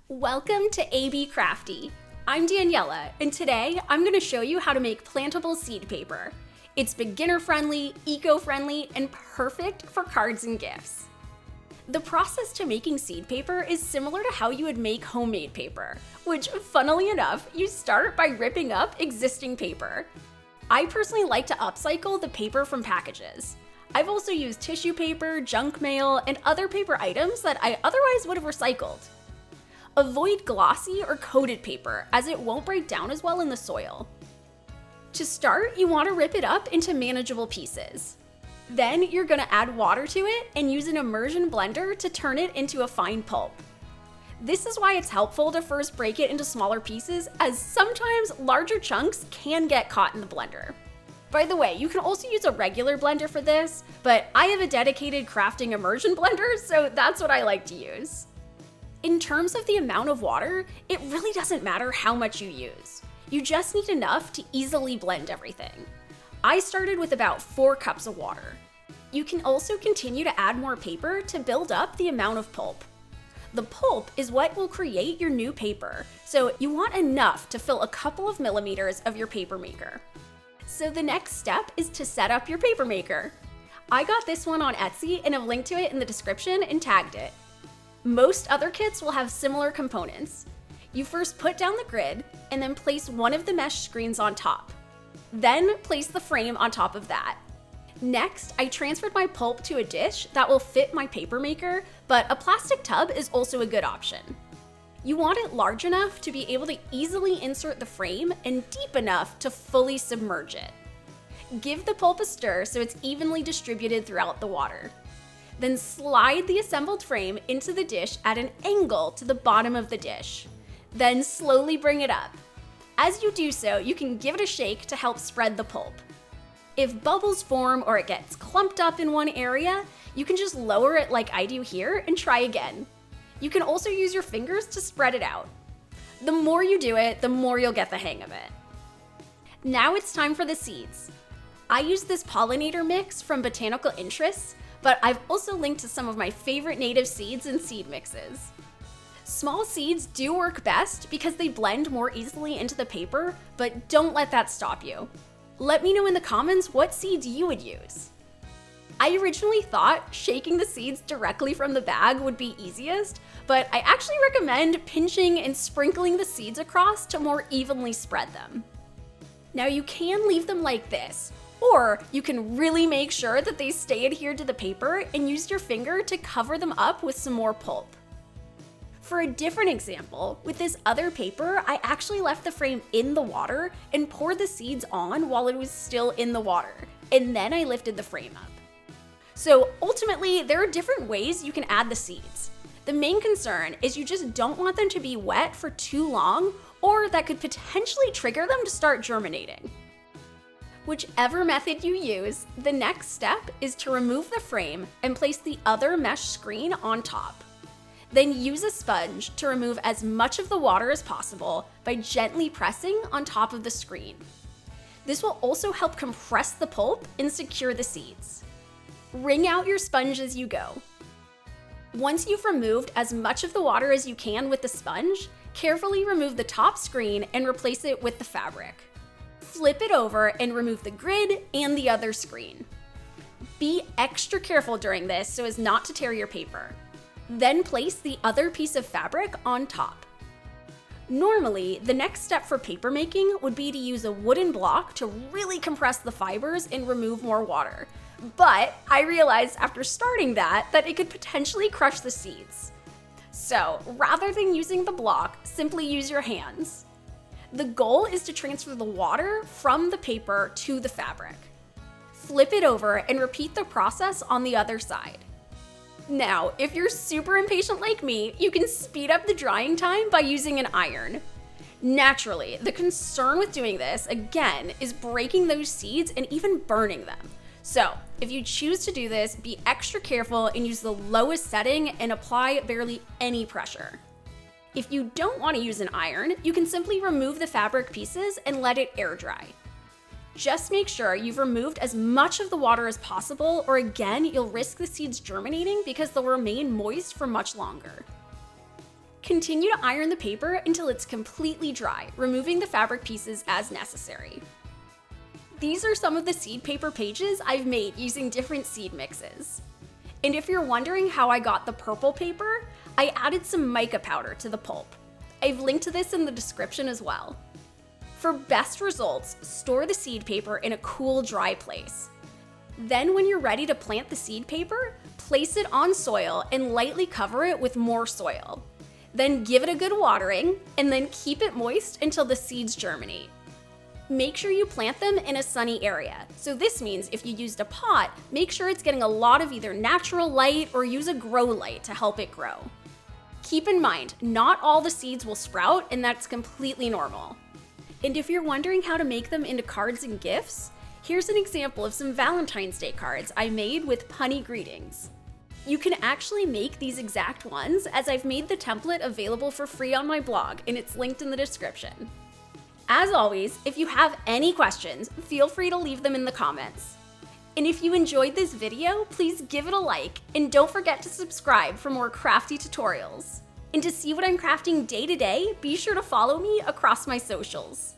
Welcome to AB Crafty. I'm Daniela, and today I'm going to show you how to make plantable seed paper. It's beginner-friendly, eco-friendly, and perfect for cards and gifts. The process to making seed paper is similar to how you would make homemade paper, which, funnily enough, you start by ripping up existing paper. I personally like to upcycle the paper from packages. I've also used tissue paper, junk mail, and other paper items that I otherwise would have recycled. Avoid glossy or coated paper, as it won't break down as well in the soil. To start, you want to rip it up into manageable pieces. Then you're going to add water to it and use an immersion blender to turn it into a fine pulp. This is why it's helpful to first break it into smaller pieces, as sometimes larger chunks can get caught in the blender. By the way, you can also use a regular blender for this, but I have a dedicated crafting immersion blender, so that's what I like to use. In terms of the amount of water, it really doesn't matter how much you use. You just need enough to easily blend everything. I started with about 4 cups of water. You can also continue to add more paper to build up the amount of pulp. The pulp is what will create your new paper, so you want enough to fill a couple of millimeters of your paper maker. So the next step is to set up your paper maker. I got this one on Etsy and have linked to it in the description and tagged it. Most other kits will have similar components. You first put down the grid and then place one of the mesh screens on top. Then place the frame on top of that. Next, I transferred my pulp to a dish that will fit my paper maker, but a plastic tub is also a good option. You want it large enough to be able to easily insert the frame and deep enough to fully submerge it. Give the pulp a stir so it's evenly distributed throughout the water. Then slide the assembled frame into the dish at an angle to the bottom of the dish. Then slowly bring it up. As you do so, you can give it a shake to help spread the pulp. If bubbles form or it gets clumped up in one area, you can just lower it like I do here and try again. You can also use your fingers to spread it out. The more you do it, the more you'll get the hang of it. Now it's time for the seeds. I use this pollinator mix from Botanical Interests, but I've also linked to some of my favorite native seeds and seed mixes. Small seeds do work best because they blend more easily into the paper, but don't let that stop you. Let me know in the comments what seeds you would use. I originally thought shaking the seeds directly from the bag would be easiest, but I actually recommend pinching and sprinkling the seeds across to more evenly spread them. Now you can leave them like this, or you can really make sure that they stay adhered to the paper and use your finger to cover them up with some more pulp. For a different example, with this other paper, I actually left the frame in the water and poured the seeds on while it was still in the water, and then I lifted the frame up. So ultimately, there are different ways you can add the seeds. The main concern is you just don't want them to be wet for too long, or that could potentially trigger them to start germinating. Whichever method you use, the next step is to remove the frame and place the other mesh screen on top. Then use a sponge to remove as much of the water as possible by gently pressing on top of the screen. This will also help compress the pulp and secure the seeds. Wring out your sponge as you go. Once you've removed as much of the water as you can with the sponge, carefully remove the top screen and replace it with the fabric. Flip it over and remove the grid and the other screen. Be extra careful during this so as not to tear your paper. Then place the other piece of fabric on top. Normally, the next step for paper making would be to use a wooden block to really compress the fibers and remove more water. But I realized after starting that it could potentially crush the seeds. So rather than using the block, simply use your hands. The goal is to transfer the water from the paper to the fabric. Flip it over and repeat the process on the other side. Now, if you're super impatient like me, you can speed up the drying time by using an iron. Naturally, the concern with doing this, again, is breaking those seeds and even burning them. So, if you choose to do this, be extra careful and use the lowest setting and apply barely any pressure. If you don't want to use an iron, you can simply remove the fabric pieces and let it air dry. Just make sure you've removed as much of the water as possible, or again, you'll risk the seeds germinating because they'll remain moist for much longer. Continue to iron the paper until it's completely dry, removing the fabric pieces as necessary. These are some of the seed paper pages I've made using different seed mixes. And if you're wondering how I got the purple paper, I added some mica powder to the pulp. I've linked to this in the description as well. For best results, store the seed paper in a cool, dry place. Then when you're ready to plant the seed paper, place it on soil and lightly cover it with more soil. Then give it a good watering, and then keep it moist until the seeds germinate. Make sure you plant them in a sunny area. So this means if you used a pot, make sure it's getting a lot of either natural light or use a grow light to help it grow. Keep in mind, not all the seeds will sprout, and that's completely normal. And if you're wondering how to make them into cards and gifts, here's an example of some Valentine's Day cards I made with punny greetings. You can actually make these exact ones, as I've made the template available for free on my blog, and it's linked in the description. As always, if you have any questions, feel free to leave them in the comments. And if you enjoyed this video, please give it a like, and don't forget to subscribe for more crafty tutorials. And to see what I'm crafting day to day, be sure to follow me across my socials.